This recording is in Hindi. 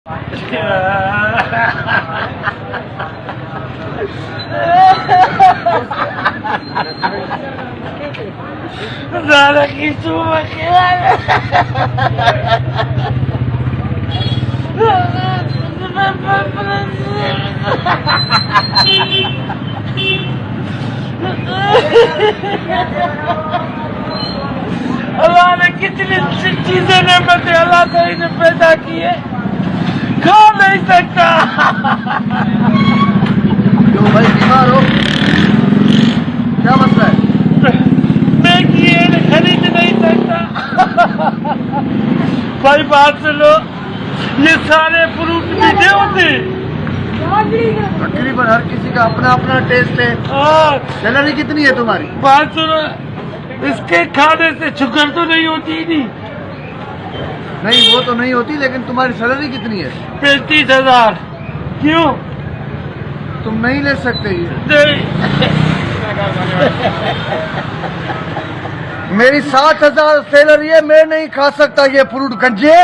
Nada que suba que अल्लाह ने कितनी चीजें नेमतें अल्लाह ताला ने पैदा की है, खा नहीं सकता। क्यों भाई, बीमार हो? क्या मसला है? मैं ये खरीद नहीं सकता। भाई बात सुनो, ये सारे फ्रूट मीठे होते, तकरीबन हर किसी का अपना अपना टेस्ट है। और सैलरी कितनी है तुम्हारी? बात सुनो, इसके खाने से शुगर तो नहीं होती नहीं। नहीं, वो तो नहीं होती, लेकिन तुम्हारी सैलरी कितनी है? 35,000। क्यों? तुम नहीं ले सकते ये। नहीं। मेरी 60,000 सैलरी है, मैं नहीं खा सकता ये फ्रूट गंजे।